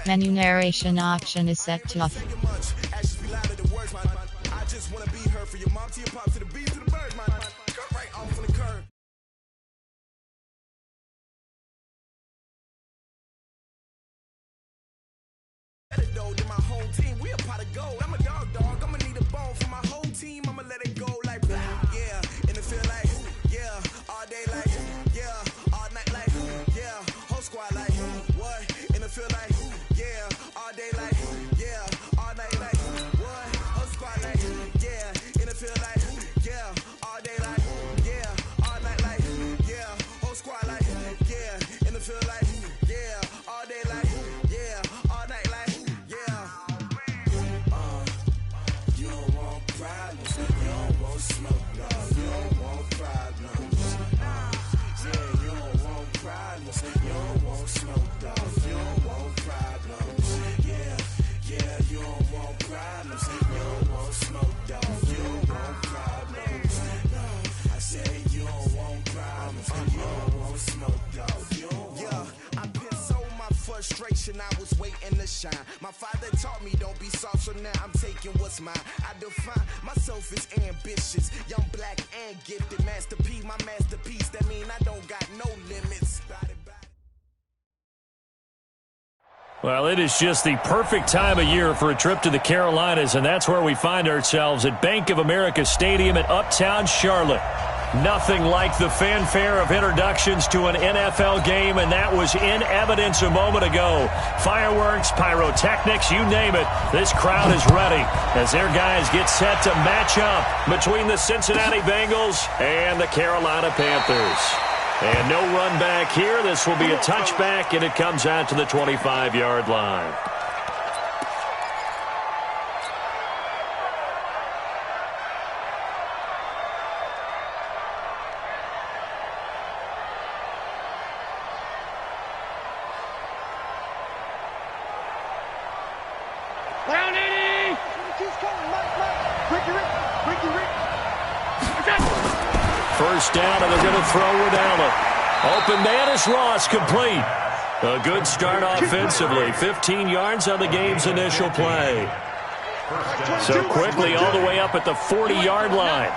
Menu narration option is set to off. I was waiting to shine. My father taught me don't be soft, so now I'm taking what's mine. I define myself as ambitious, young, black, and gifted. Master P, my masterpiece. That mean I don't got no limits. Well, it is just the perfect time of year for a trip to the Carolinas, and that's where we find ourselves at Bank of America Stadium in Uptown Charlotte. Nothing like the fanfare of introductions to an NFL game, and that was in evidence a moment ago. Fireworks, pyrotechnics, you name it. This crowd is ready as their guys get set to match up between the Cincinnati Bengals and the Carolina Panthers. And no run back here. This will be a touchback, and it comes out to the 25-yard line. First down, and they're going to throw with Allen. Open man is Ross, complete. A good start offensively. 15 yards on the game's initial play. So quickly all the way up at the 40-yard line.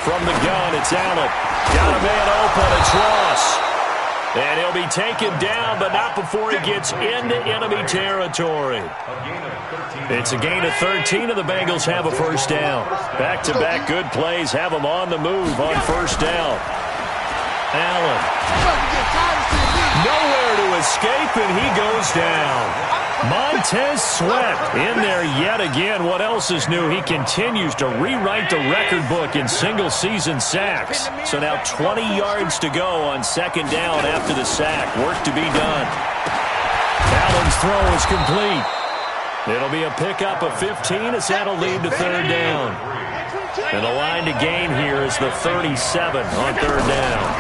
From the gun, it's Allen. Got a man open, it's Ross. And he'll be taken down, but not before he gets into enemy territory. It's a gain of 13, and the Bengals have a first down. Back-to-back good plays have them on the move on first down. Allen. Nowhere to escape, and he goes down. Montez Sweat in there yet again. What else is new? He continues to rewrite the record book in single-season sacks. So now 20 yards to go on second down after the sack. Work to be done. Allen's throw is complete. It'll be a pickup of 15 as that'll lead to third down. And the line to gain here is the 37 on third down.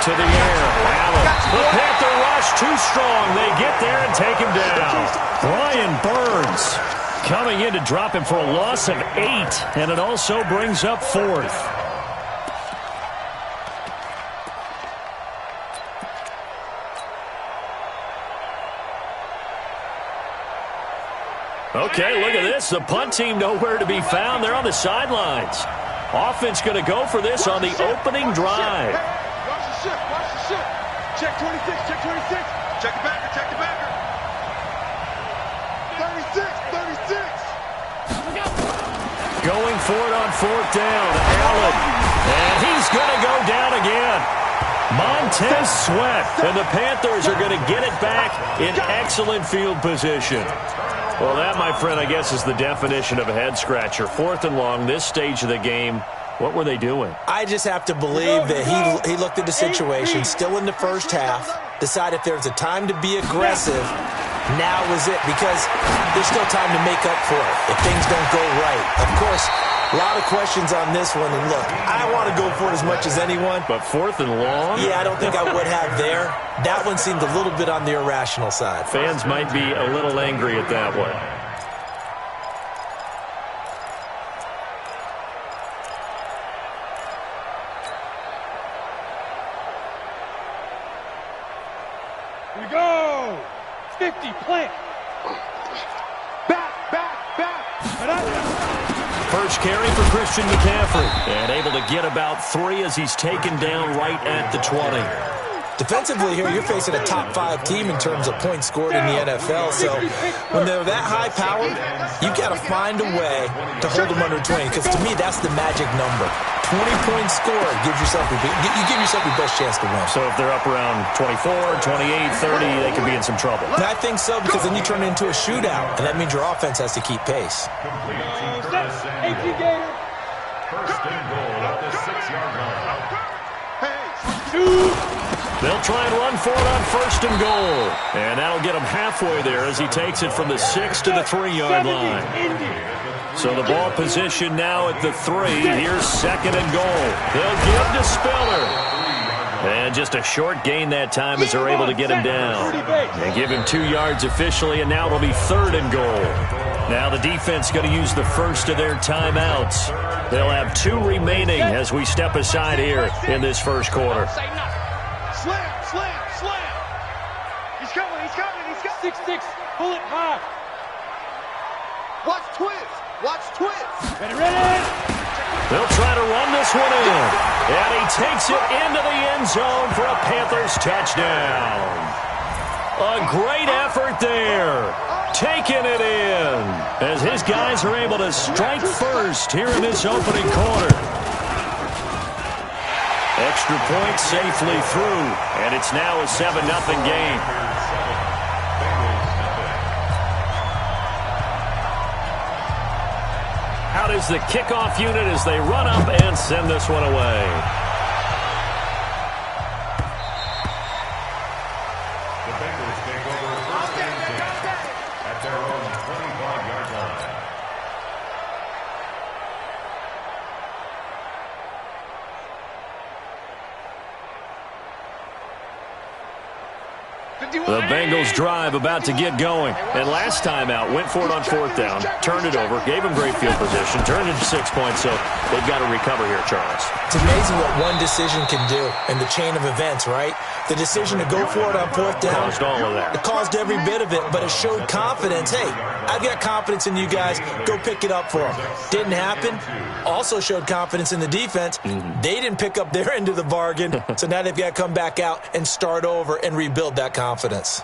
To the air, Allen. The Panther rush too strong. They get there and take him down. Brian Burns coming in to drop him for a loss of 8, and it also brings up fourth. Okay, look at this. The punt team nowhere to be found. They're on the sidelines. Offense going to go for this on the opening drive. Watch the ship. Check 26, check 26. Check the backer, check the backer. 36. Going for it on fourth down. Allen. And he's going to go down again. Montez Sweat. And the Panthers are going to get it back in excellent field position. Well, that, my friend, I guess is the definition of a head-scratcher. Fourth and long, this stage of the game. What were they doing? I just have to believe that he looked at the situation, still in the first half, decided if there's a time to be aggressive, now is it, because there's still time to make up for it if things don't go right. Of course, a lot of questions on this one, and look, I want to go for it as much as anyone. But fourth and long? Yeah, I don't think I would have there. That one seemed a little bit on the irrational side. Fans might be a little angry at that one. Go! 50, plant. Back. First carry for Christian McCaffrey. And able to get about 3 as he's taken down right at the 20. Defensively here, you're facing a top-5 team in terms of points scored in the NFL. So when they're that high-powered, you've got to find a way to hold them under 20. Because to me, that's the magic number. 20 points scored gives yourself you give yourself your best chance to win. So if they're up around 24, 28, 30, they could be in some trouble. And I think so, because then you turn it into a shootout, and that means your offense has to keep pace. 18 Gator. First and goal at the 6-yard line. They'll try and run for it on first and goal. And that'll get him halfway there as he takes it from the 6 to the 3-yard line. So the ball position now at the 3. Here's second and goal. They'll give to Spiller. And just a short gain that time as they're able to get him down. And give him 2 yards officially, and now it'll be third and goal. Now the defense going to use the first of their timeouts. They'll have 2 remaining as we step aside here in this first quarter. Slam. He's coming. 6'6", pull it high. Watch twist. Ready. They'll try to run this one in. And he takes it into the end zone for a Panthers touchdown. A great effort there. Taking it in as his guys are able to strike first here in this opening quarter. Extra point safely through, and it's now a 7-0 game. Out is the kickoff unit as they run up and send this one away. The Bengals take over first and 10 at their own 25-yard line. The Bengals drive about to get going. And last time out, went for it on fourth down, turned it over, gave them great field position, turned it into 6 points, so they've got to recover here, Charles. It's amazing what one decision can do in the chain of events, right? The decision to go for it on fourth down. Caused all of that. It caused every bit of it, but it showed confidence. Hey, I've got confidence in you guys. Go pick it up for them. Didn't happen. Also showed confidence in the defense. They didn't pick up their end of the bargain, so now they've got to come back out and start over and rebuild that confidence.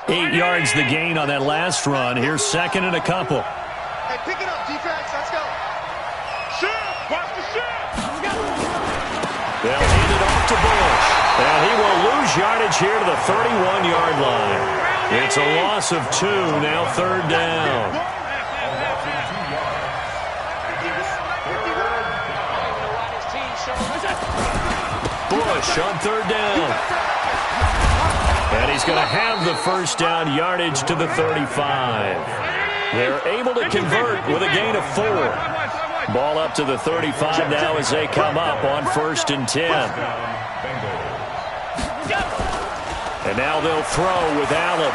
8 yards the gain on that last run. Here's second and a couple. Hey, pick it up, defense. Let's go. Shift. Watch the shift. They'll hand it off to Bush. And he will lose yardage here to the 31-yard line. It's a loss of 2, now third down. Bush on third down. And he's going to have the first down yardage to the 35. They're able to convert with a gain of 4. Ball up to the 35 now as they come up on first and 10. And now they'll throw with Allen.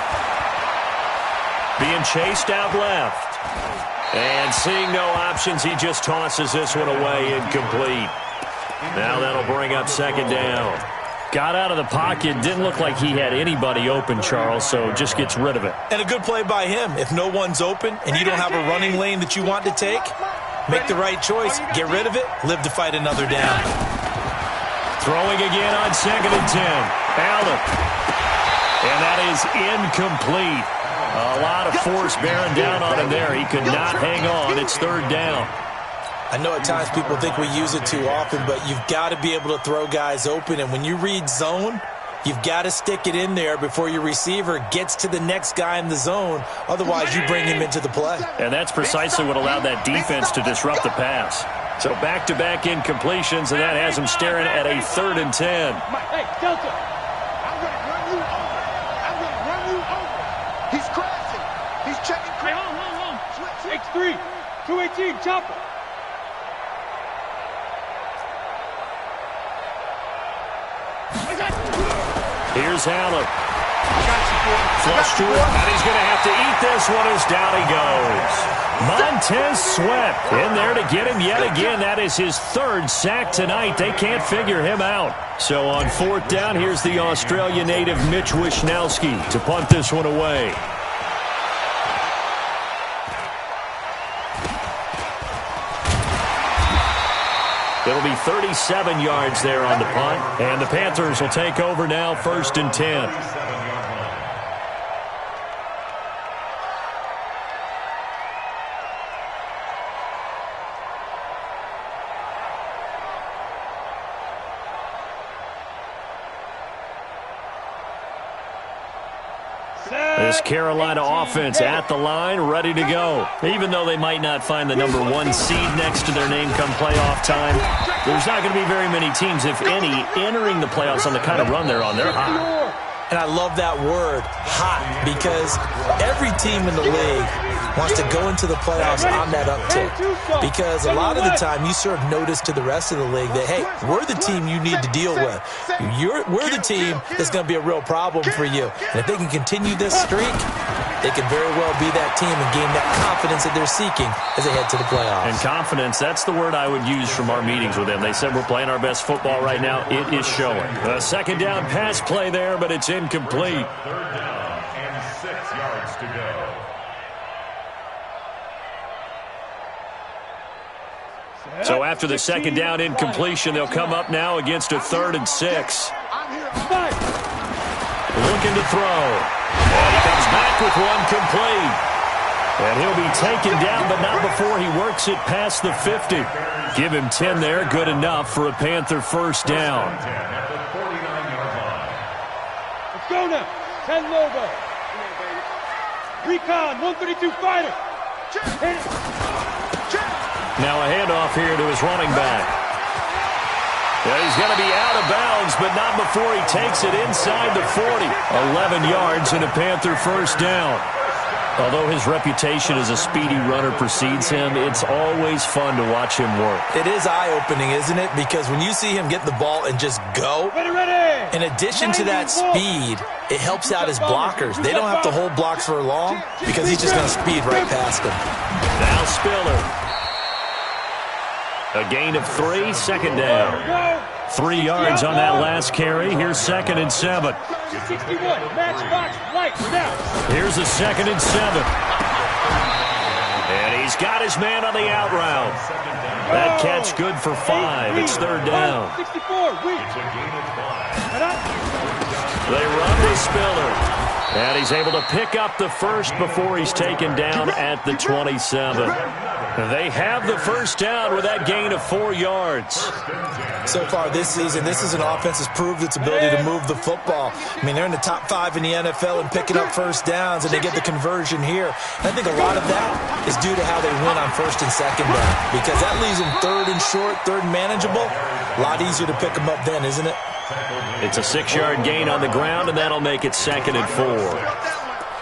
Being chased out left. And seeing no options, he just tosses this one away, incomplete. Now that'll bring up second down. Got out of the pocket. Didn't look like he had anybody open, Charles, so just gets rid of it. And a good play by him. If no one's open and you don't have a running lane that you want to take, make the right choice. Get rid of it. Live to fight another down. Throwing again on second and 10. Allen. And that is incomplete. A lot of force bearing down on him there. He could not hang on. It's third down. I know at times people think we use it too often, but you've got to be able to throw guys open. And when you read zone, you've got to stick it in there before your receiver gets to the next guy in the zone. Otherwise, you bring him into the play. And that's precisely what allowed that defense to disrupt the pass. So back-to-back incompletions, and that has him staring at a third and 10. Hey, Delta. I'm going to run you over. He's crashing. He's checking. Hey, hold. X3. 218, chopper. Here's Allen. Flush to it, and he's going to have to eat this one as down he goes. Montez Sweat in there to get him yet again. That is his third sack tonight. They can't figure him out. So on fourth down, here's the Australia native Mitch Wishnowski to punt this one away. It'll be 37 yards there on the punt, and the Panthers will take over now, 1st and 10. This Carolina offense at the line, ready to go. Even though they might not find the number 1 seed next to their name come playoff time, there's not going to be very many teams, if any, entering the playoffs on the kind of run they're on. They're hot. And I love that word, hot, because every team in the league wants to go into the playoffs on that uptick. Because a lot of the time you serve notice to the rest of the league that, hey, we're the team you need to deal with. We're the team that's going to be a real problem for you. And if they can continue this streak, they can very well be that team and gain that confidence that they're seeking as they head to the playoffs. And confidence, that's the word I would use from our meetings with them. They said we're playing our best football right now. It is showing. A second down pass play there, but it's incomplete. 3rd down and 6 yards to go. So after the second down incompletion, they'll come up now against a 3rd and 6. Looking to throw. And he comes back with one complete. And he'll be taken down, but not before he works it past the 50. Give him 10 there, good enough for a Panther 1st down. Let's go now. 10 logo. Recon, 132 fighter. Hit it. Now a handoff here to his running back. Yeah, he's going to be out of bounds, but not before he takes it inside the 40. 11 yards and a Panther 1st down. Although his reputation as a speedy runner precedes him, it's always fun to watch him work. It is eye-opening, isn't it? Because when you see him get the ball and just go, in addition to that speed, it helps out his blockers. They don't have to hold blocks for long because he's just going to speed right past them. Now Spiller. A gain of 3, second down. 3 yards on that last carry. Here's 2nd and 7. Here's a 2nd and 7. And he's got his man on the out route. That catch good for 5. It's 3rd down. They run with Spiller. And he's able to pick up the first before he's taken down at the 27. They have the 1st down with that gain of 4 yards. So far this season, this is an offense that's proved its ability to move the football. I mean, they're in the top 5 in the NFL and picking up 1st downs, and they get the conversion here. And I think a lot of that is due to how they win on 1st and 2nd down, because that leaves them 3rd and short, 3rd and manageable. A lot easier to pick them up then, isn't it? It's a 6-yard gain on the ground, and that'll make it 2nd and 4.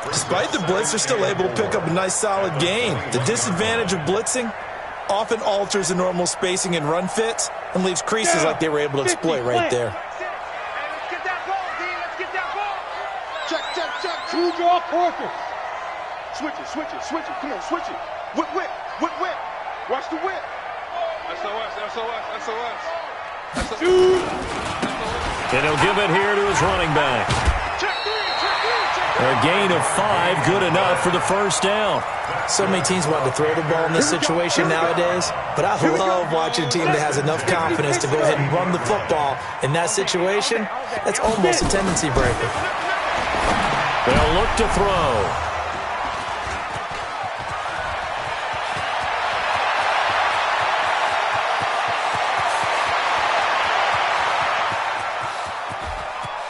Despite the blitz, they're still able to pick up a nice solid gain. The disadvantage of blitzing often alters the normal spacing and run fits and leaves creases like they were able to exploit right there. Let's get that ball, D. Let's get that ball. Check, check, check. 2 draw quarters. Switch it, switch it, switch it. Come on, switch it. Whip, whip, whip, whip. Watch the whip. SOS, SOS, SOS. And he'll give it here to his running back. A gain of 5, good enough for the 1st down. So many teams want to throw the ball in this situation nowadays, but I love watching a team that has enough confidence to go ahead and run the football. In that situation, that's almost a tendency breaker. They'll look to throw.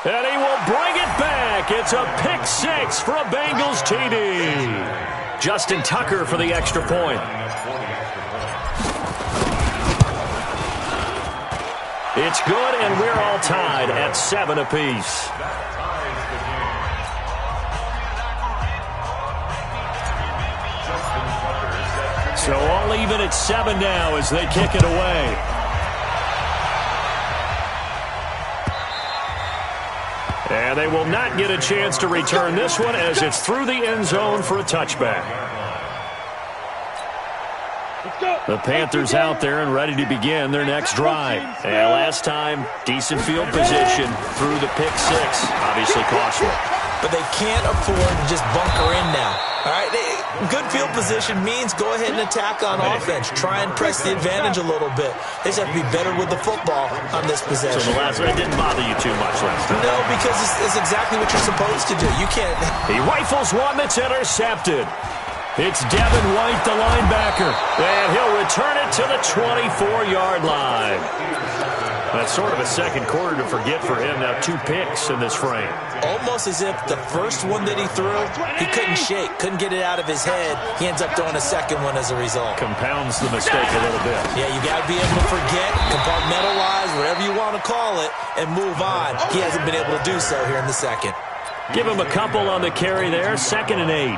And he will bring it back. It's a pick 6 for a Bengals TD. Justin Tucker for the extra point. It's good, and we're all tied at 7 apiece. So all even at 7 now as they kick it away. And they will not get a chance to return this one as it's through the end zone for a touchback. The Panthers out there and ready to begin their next drive. And last time, decent field position through the pick six. Obviously costly. But they can't afford to just bunker in now. All right, good field position means go ahead and attack on offense. Try and press the advantage a little bit. They just have to be better with the football on this possession. So the last one didn't bother you too much last time? No, because it's exactly what you're supposed to do. You can't. He rifles one that's intercepted. It's Devin White, the linebacker, and he'll return it to the 24-yard line. That's sort of a second quarter to forget for him. Now 2 picks in this frame. Almost as if the first one that he threw, he couldn't shake, couldn't get it out of his head. He ends up throwing a second one as a result. Compounds the mistake a little bit. Yeah, you got to be able to forget, compartmentalize, whatever you want to call it, and move on. He hasn't been able to do so here in the second. Give him a couple on the carry there, 2nd and 8.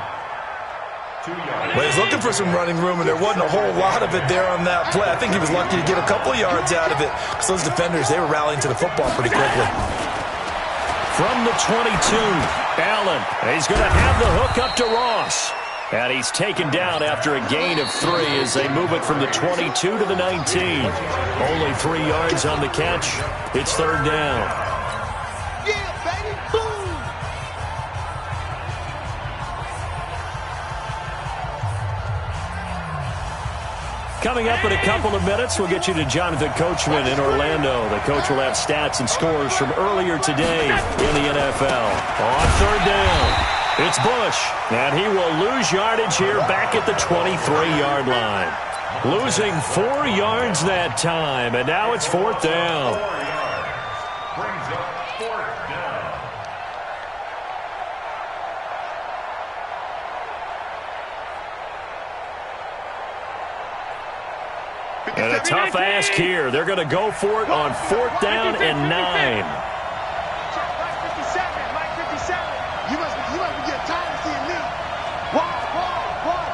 Well, he's looking for some running room, and there wasn't a whole lot of it there on that play. I think he was lucky to get a couple yards out of it because those defenders, they were rallying to the football pretty quickly. From the 22, Allen. He's going to have the hook up to Ross. And he's taken down after a gain of 3 as they move it from the 22 to the 19. Only 3 yards on the catch. It's 3rd down. Yeah, baby, boom! Coming up in a couple of minutes, we'll get you to Jonathan Coachman in Orlando. The coach will have stats and scores from earlier today in the NFL. On 3rd down, it's Bush, and he will lose yardage here back at the 23-yard line. Losing 4 yards that time, and now it's 4th down. Brings up 4th down. And a tough ask here. They're going to go for it on 4th down and 9. Mike 57. You must be getting tired of seeing me. Wall,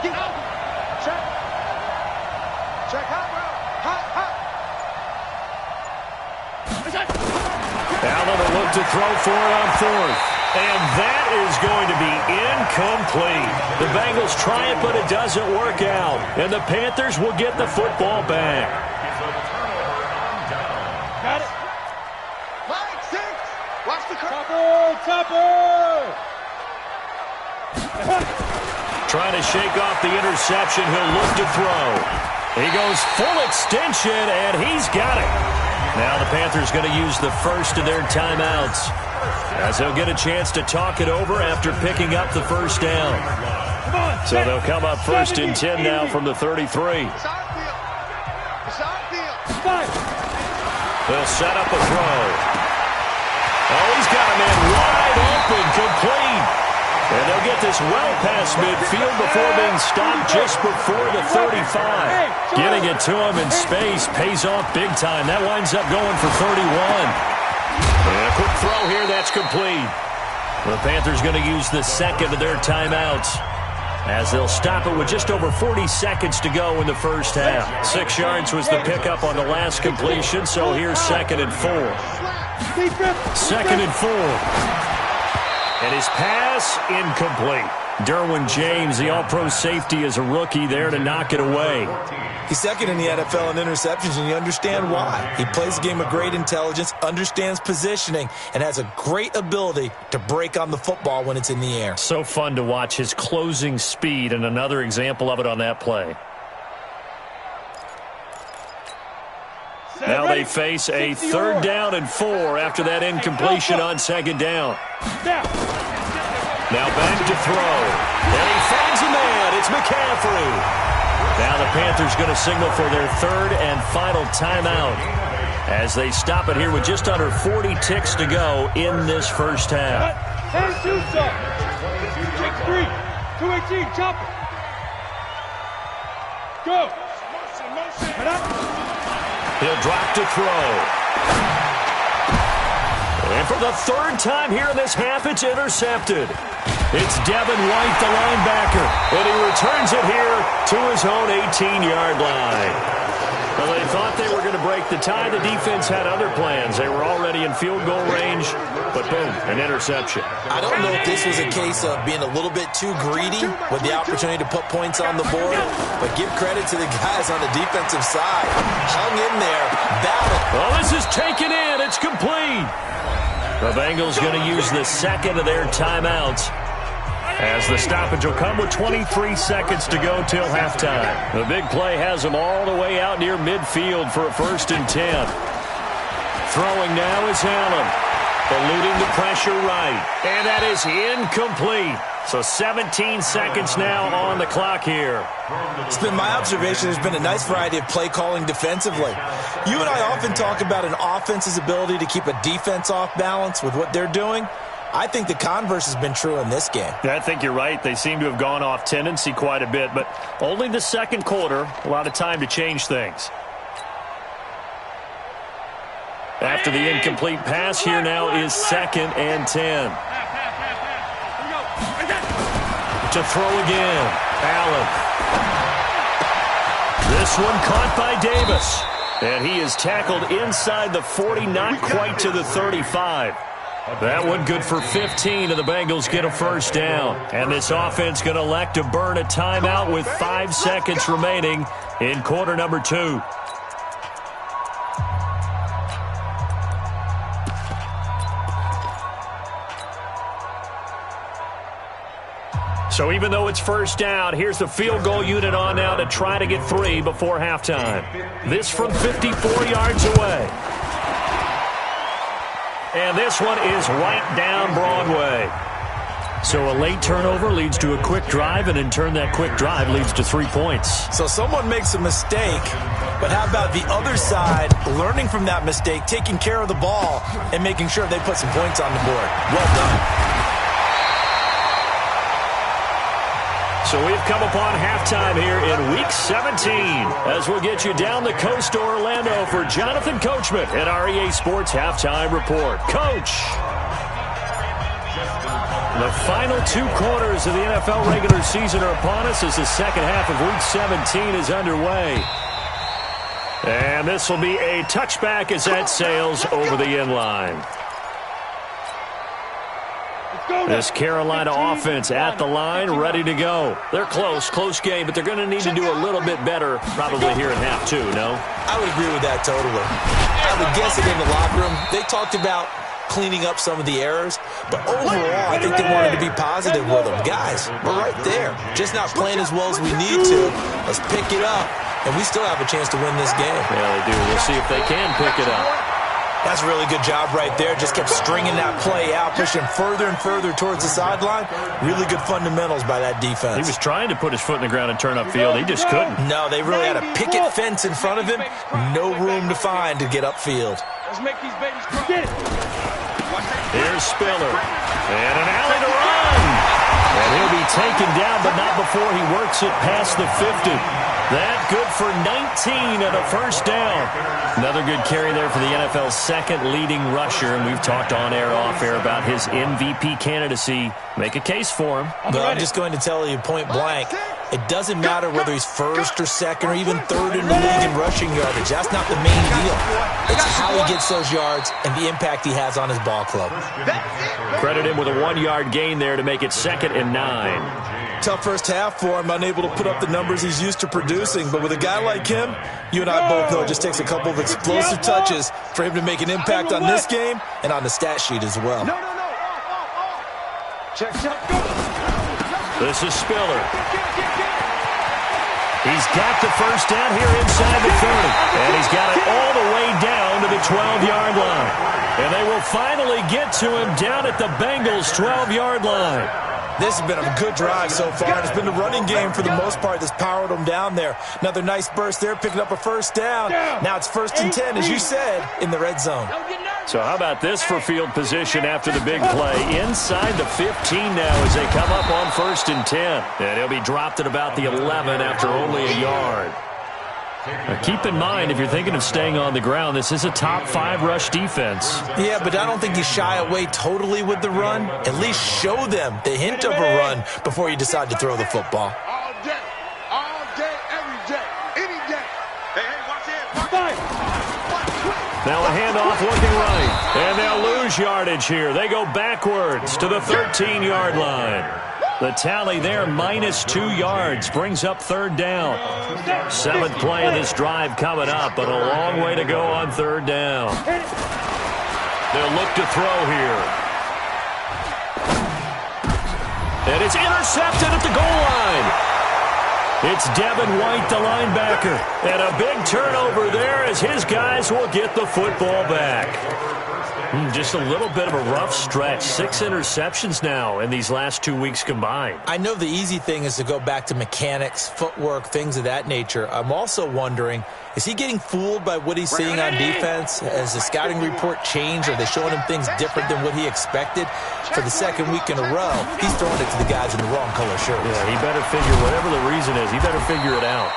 get out. Check, hot, Allen will look to throw for it on 4th. And that is going to be incomplete. The Bengals try it, but it doesn't work out. And the Panthers will get the football back. Got it. Mike 6. Watch the topper. Trying to shake off the interception. He'll look to throw. He goes full extension, and he's got it. Now the Panthers going to use the first of their timeouts, as they'll get a chance to talk it over after picking up the 1st down. So they'll come up 1st and 10 now from the 33. It's our field. They'll set up a throw. Oh, he's got a man wide open, complete. And they'll get this well past midfield before being stopped just before the 35. Getting it to him in space pays off big time. That winds up going for 31. And a quick throw here, that's complete. The Panthers going to use the 2nd of their timeouts, as they'll stop it with just over 40 seconds to go in the 1st half. 6 yards was the pickup on the last completion, so here's 2nd and 4. 2nd and 4. And his pass incomplete. Derwin James, the all-pro safety, is a rookie there to knock it away. He's 2nd in the NFL in interceptions, and you understand why. He plays the game of great intelligence, understands positioning, and has a great ability to break on the football when it's in the air. So fun to watch his closing speed, and another example of it on that play. Now they face a 3rd down and 4 after that incompletion on 2nd down. Now back to throw. And he finds a man. It's McCaffrey. Now the Panthers going to signal for their 3rd and final timeout, as they stop it here with just under 40 ticks to go in this 1st half. And shoot some. Kick 3. 218, chop it. Go. He'll drop to throw. And for the 3rd time here in this half, it's intercepted. It's Devin White, the linebacker, and he returns it here to his own 18-yard line. A Well, they thought they were going to break the tie. The defense had other plans. They were already in field goal range, but boom, an interception. I don't know if this was a case of being a little bit too greedy with the opportunity to put points on the board, but give credit to the guys on the defensive side. Hung in there, battled. Well, this is taken in. It's complete. The Bengals going to use the second of their timeouts, as the stoppage will come with 23 seconds to go till halftime. The big play has them all the way out near midfield for a 1st and 10. Throwing now is Allen. Eluding the pressure right. And that is incomplete. So 17 seconds now on the clock here. It's been my observation there's been a nice variety of play calling defensively. You and I often talk about an offense's ability to keep a defense off balance with what they're doing. I think the converse has been true in this game. I think you're right. They seem to have gone off tendency quite a bit, but only the second quarter, a lot of time to change things. After the incomplete pass, here now is 2nd and 10. To throw again, Allen. This one caught by Davis, and he is tackled inside the 40, not quite to the 35. That one good for 15, and the Bengals get a 1st down. And this offense going to elect to burn a timeout with 5 seconds remaining in quarter number 2. So even though it's 1st down, here's the field goal unit on now to try to get 3 before halftime. This from 54 yards away. And this one is right down Broadway. So a late turnover leads to a quick drive, and in turn that quick drive leads to 3 points. So someone makes a mistake, but how about the other side learning from that mistake, taking care of the ball, and making sure they put some points on the board? Well done. So we've come upon halftime here in Week 17 as we'll get you down the coast to Orlando for Jonathan Coachman at our EA Sports Halftime Report. Coach! The final 2 quarters of the NFL regular season are upon us as the second half of Week 17 is underway. And this will be a touchback as that sails over the end line. This Carolina offense at the line, ready to go. They're close game, but they're going to need to do a little bit better probably here in half 2, no? I would agree with that totally. I would guess it in the locker room. They talked about cleaning up some of the errors, but overall, I think they wanted to be positive with them. Guys, we're right there. Just not playing as well as we need to. Let's pick it up, and we still have a chance to win this game. Yeah, they do. We'll see if they can pick it up. That's a really good job right there. Just kept stringing that play out, pushing further and further towards the sideline. Really good fundamentals by that defense. He was trying to put his foot in the ground and turn upfield. He just couldn't. No, they really had a picket fence in front of him. No room to find to get upfield. Let's make these babies cry. Get it. Here's Spiller. And an alley to run. And he'll be taken down, but not before he works it past the 50. That good for 19 and a 1st down. Another good carry there for the NFL's second leading rusher, and we've talked on air, off air about his MVP candidacy. Make a case for him. But I'm just going to tell you point blank, it doesn't matter whether he's 1st or 2nd or even 3rd in the league in rushing yardage. That's not the main deal. It's how he gets those yards and the impact he has on his ball club. Credit him with a 1-yard gain there to make it 2nd and 9. Tough first half for him, unable to put up the numbers he's used to producing. But with a guy like him, you and I both know it just takes a couple of explosive touches for him to make an impact on this game and on the stat sheet as well. Check, go. This is Spiller. He's got the 1st down here inside the 30. And he's got it all the way down to the 12-yard line. And they will finally get to him down at the Bengals' 12-yard line. This has been a good drive so far. It's been the running game for the most part that's powered them down there. Another nice burst there, picking up a 1st down. Now it's 1st and 10, as you said, in the red zone. So how about this for field position after the big play? Inside the 15 now as they come up on 1st and 10. And he'll be dropped at about the 11 after only a yard. Now keep in mind, if you're thinking of staying on the ground, this is a top 5 rush defense. Yeah, but I don't think you shy away totally with the run. At least show them the hint of a run before you decide to throw the football. All day, every day, any day. Hey, watch it. Now a handoff looking right. And they'll lose yardage here. They go backwards to the 13-yard line. The tally there, -2 yards, brings up third down. 7th play of this drive coming up, but a long way to go on third down. They'll look to throw here. And it's intercepted at the goal line. It's Devin White, the linebacker. And a big turnover there as his guys will get the football back. Just a little bit of a rough stretch. 6 interceptions now in these last 2 weeks combined. I know the easy thing is to go back to mechanics, footwork, things of that nature. I'm also wondering, is he getting fooled by what he's seeing on defense? Has the scouting report changed? Are they showing him things different than what he expected? For the second week in a row, he's throwing it to the guys in the wrong color shirts. Yeah, he better figure, whatever the reason is, he better figure it out.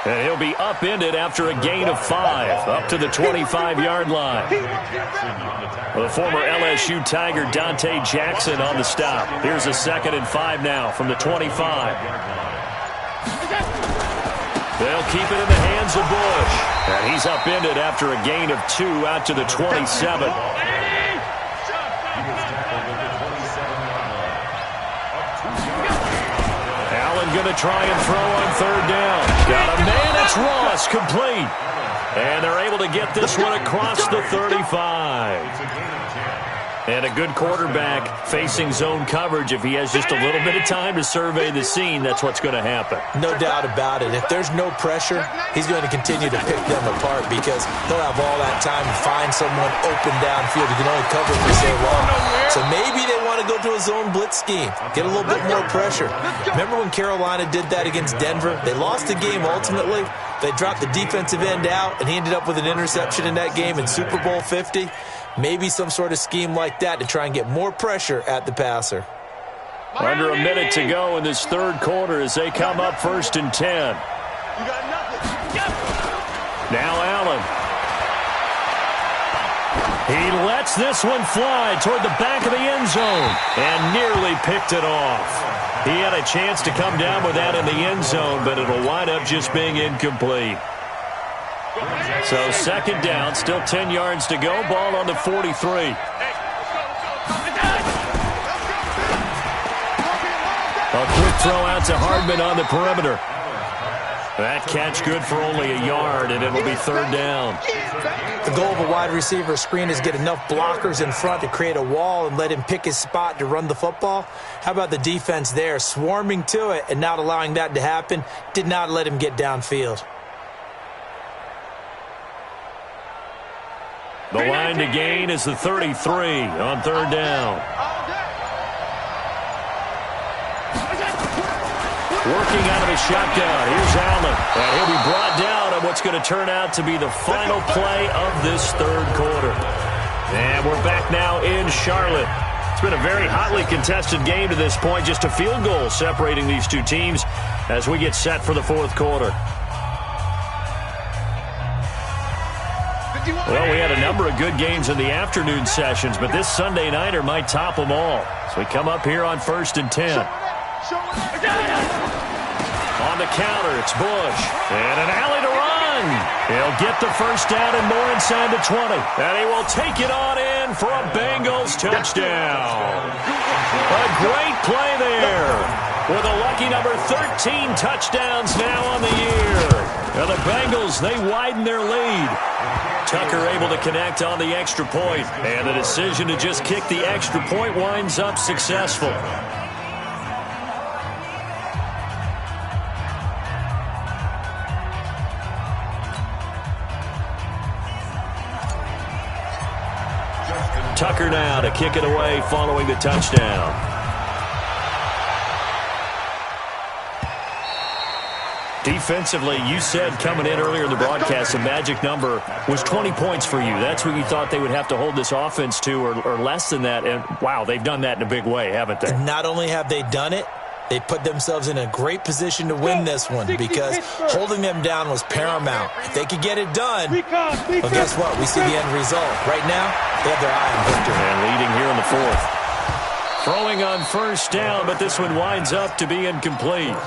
And he'll be upended after a gain of 5, up to the 25-yard line. The former LSU Tiger Dante Jackson on the stop. Here's a 2nd and 5 now from the 25. They'll keep it in the hands of Bush. And he's upended after a gain of 2 out to the 27. Going to try and throw on third down. Got a man. It's Ross, complete. And they're able to get this one across the 35. And a good quarterback facing zone coverage. If he has just a little bit of time to survey the scene, that's what's going to happen. No doubt about it. If there's no pressure, he's going to continue to pick them apart because he'll have all that time to find someone open downfield. He can only cover for so long. So maybe they want to go to a zone blitz scheme, get a little bit more pressure. Remember when Carolina did that against Denver? They lost the game ultimately. They dropped the defensive end out, and he ended up with an interception in that game in Super Bowl 50. Maybe some sort of scheme like that to try and get more pressure at the passer. Under a minute to go in this third quarter as they come up 1st and 10. Now Allen. He lets this one fly toward the back of the end zone and nearly picked it off. He had a chance to come down with that in the end zone, but it'll wind up just being incomplete. So 2nd down, still 10 yards to go. Ball on the 43. A quick throw out to Hardman on the perimeter. That catch good for only a yard, and it'll be third down. The goal of a wide receiver screen is get enough blockers in front to create a wall and let him pick his spot to run the football. How about the defense there, swarming to it and not allowing that to happen? Did not let him get downfield. The line to gain is the 33 on third down. Working out of the shotgun. Here's Allen. And he'll be brought down on what's going to turn out to be the final play of this third quarter. And we're back now in Charlotte. It's been a very hotly contested game to this point. Just a field goal separating these two teams as we get set for the fourth quarter. Well, we had a number of good games in the afternoon sessions, but this Sunday nighter might top them all. So we come up here on 1st and 10. On the counter, it's Bush. And an alley to run. He'll get the first down and more inside the 20. And he will take it on in for a Bengals touchdown. A great play there. With a lucky number 13 touchdowns now on the year. Now the Bengals, they widen their lead. Tucker able to connect on the extra point. And the decision to just kick the extra point winds up successful. Tucker now to kick it away following the touchdown. Defensively, you said coming in earlier in the broadcast, the magic number was 20 points for you. That's what you thought they would have to hold this offense to or less than that. And, wow, they've done that in a big way, haven't they? Not only have they done it, they put themselves in a great position to win this one because holding them down was paramount. If they could get it done, well, guess what? We see the end result. Right now, they have their eye on victory. And leading here in the fourth. Throwing on first down, but this one winds up to be incomplete.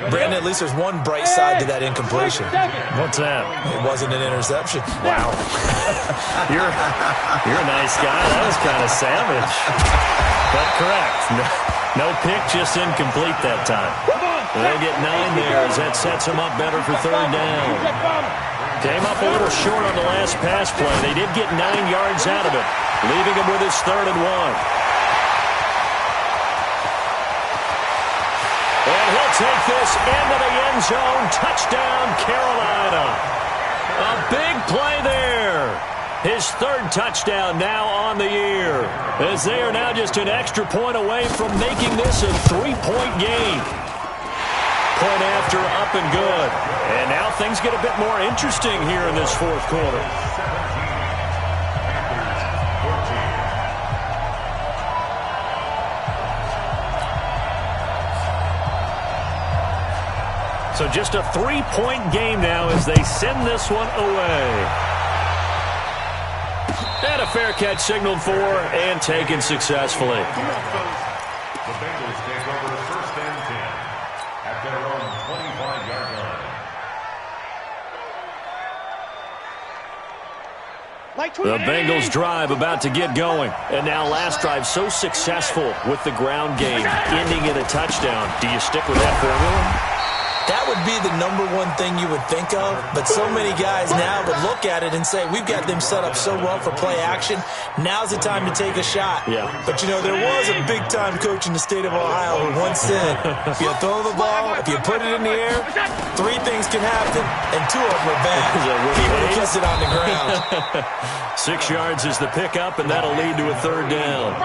Brandon, at least there's one bright side to that incompletion. What's that? It wasn't an interception. Wow. You're a nice guy. That was kind of savage. But correct. No pick, just incomplete that time. They'll get 9 there as that sets them up better for third down. Came up a little short on the last pass play. They did get 9 yards out of it, leaving him with his 3rd and 1. And he'll take this into the end zone. Touchdown, Carolina. A big play there. His 3rd touchdown now on the year, as they are now just an extra point away from making this a 3-point game. Point after, up and good. And now things get a bit more interesting here in this 4th quarter. So just a 3-point game now as they send this one away. And a fair catch signaled for and taken successfully. The Bengals take over 1st and 10 at their own 25-yard line. The Bengals drive about to get going. And now last drive so successful with the ground game, ending in a touchdown. Do you stick with that formula? That would be the number one thing you would think of, but so many guys now would look at it and say, we've got them set up so well for play action, now's the time to take a shot. Yeah. But, you know, there was a big-time coach in the state of Ohio who once said, if you throw the ball, if you put it in the air, 3 things can happen, and 2 of them are bad. He would have kept it on the ground. 6 yards is the pickup, and that'll lead to a 3rd down.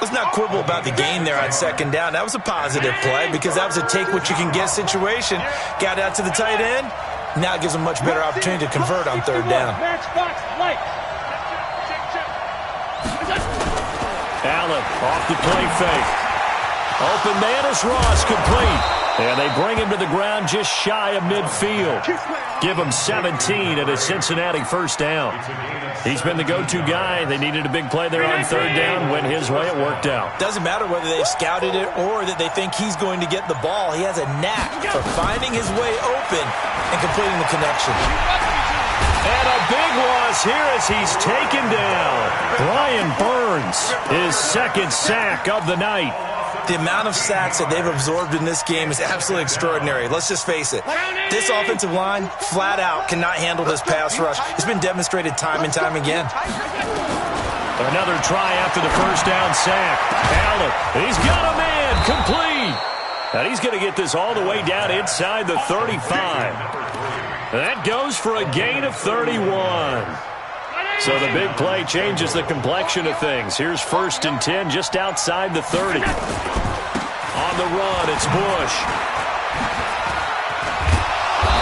Let's not quibble about the gain there on 2nd down. That was a positive play because that was a take-what-you-can-get situation. Got out to the tight end. Now it gives them much better opportunity to convert on 3rd down. Allen off the play fake. Open man is Ross, complete. And they bring him to the ground just shy of midfield. Give him 17 at a Cincinnati 1st down. He's been the go-to guy. They needed a big play there on 3rd down. Went his way. It worked out. Doesn't matter whether they've scouted it or that they think he's going to get the ball. He has a knack for finding his way open and completing the connection. And a big loss here as he's taken down. Brian Burns, his 2nd sack of the night. The amount of sacks that they've absorbed in this game is absolutely extraordinary. Let's just face it. This offensive line, flat out, cannot handle this pass rush. It's been demonstrated time and time again. Another try after the 1st down sack. Allen, he's got a man, complete. And he's going to get this all the way down inside the 35. That goes for a gain of 31. So the big play changes the complexion of things. Here's 1st and 10 just outside the 30. On the run, it's Bush.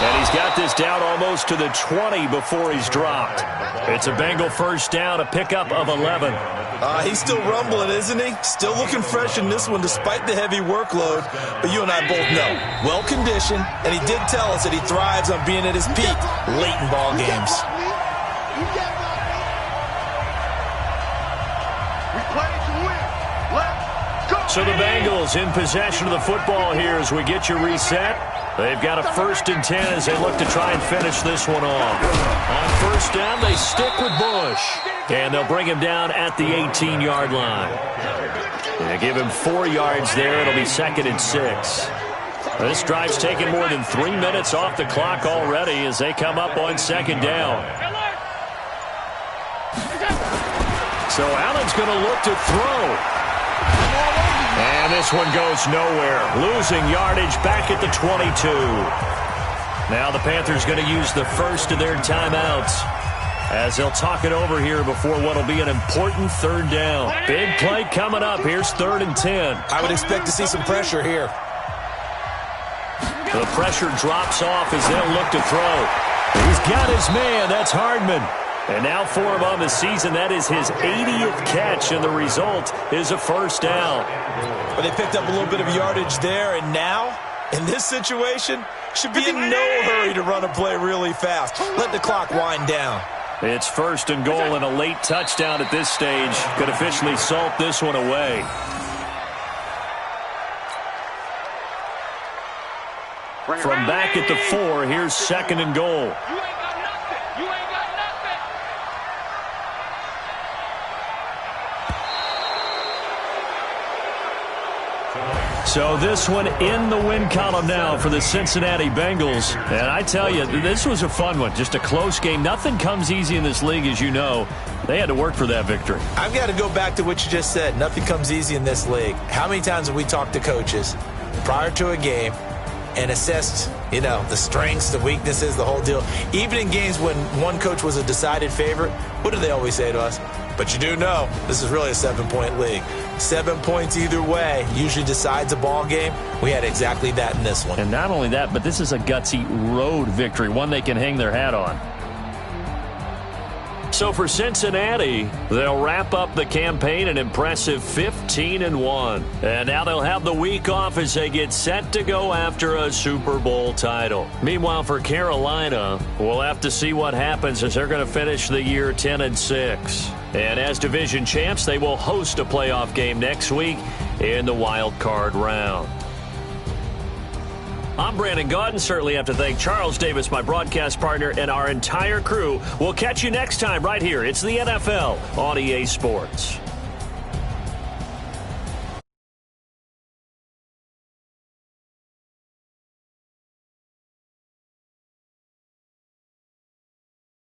And he's got this down almost to the 20 before he's dropped. It's a Bengal 1st down, a pickup of 11. He's still rumbling, isn't he? Still looking fresh in this one despite the heavy workload. But you and I both know, well-conditioned, and he did tell us that he thrives on being at his peak late in ball games. So the Bengals in possession of the football here as we get you reset. They've got a 1st and 10 as they look to try and finish this one off. On 1st down, they stick with Bush. And they'll bring him down at the 18-yard line. They give him 4 yards there. It'll be 2nd and 6. This drive's taken more than 3 minutes off the clock already as they come up on 2nd down. So Allen's going to look to throw. And this one goes nowhere. Losing yardage back at the 22. Now the Panthers going to use the first of their timeouts as they'll talk it over here before what will be an important 3rd down. Big play coming up. Here's 3rd and 10. I would expect to see some pressure here. The pressure drops off as they'll look to throw. He's got his man. That's Hardman. And now for him on the season, that is his 80th catch, and the result is a 1st down. But they picked up a little bit of yardage there, and now, in this situation, should be in no hurry to run a play really fast. Let the clock wind down. It's 1st and goal, and a late touchdown at this stage could officially salt this one away. From back at the 4, here's 2nd and goal. You ain't got nothing. You ain't got nothing. So this one in the win column now for the Cincinnati Bengals. And I tell you, this was a fun one. Just a close game. Nothing comes easy in this league, as you know. They had to work for that victory. I've got to go back to what you just said. Nothing comes easy in this league. How many times have we talked to coaches prior to a game and assessed, the strengths, the weaknesses, the whole deal? Even in games when one coach was a decided favorite, what do they always say to us? But you do know this is really a 7-point league. 7 points either way usually decides a ball game. We had exactly that in this one. And not only that, but this is a gutsy road victory, one they can hang their hat on. So for Cincinnati, they'll wrap up the campaign an impressive 15-1. And now they'll have the week off as they get set to go after a Super Bowl title. Meanwhile, for Carolina, we'll have to see what happens as they're going to finish the year 10-6. And as division champs, they will host a playoff game next week in the wild card round. I'm Brandon Gaudin. Certainly have to thank Charles Davis, my broadcast partner, and our entire crew. We'll catch you next time right here. It's the NFL on EA Sports.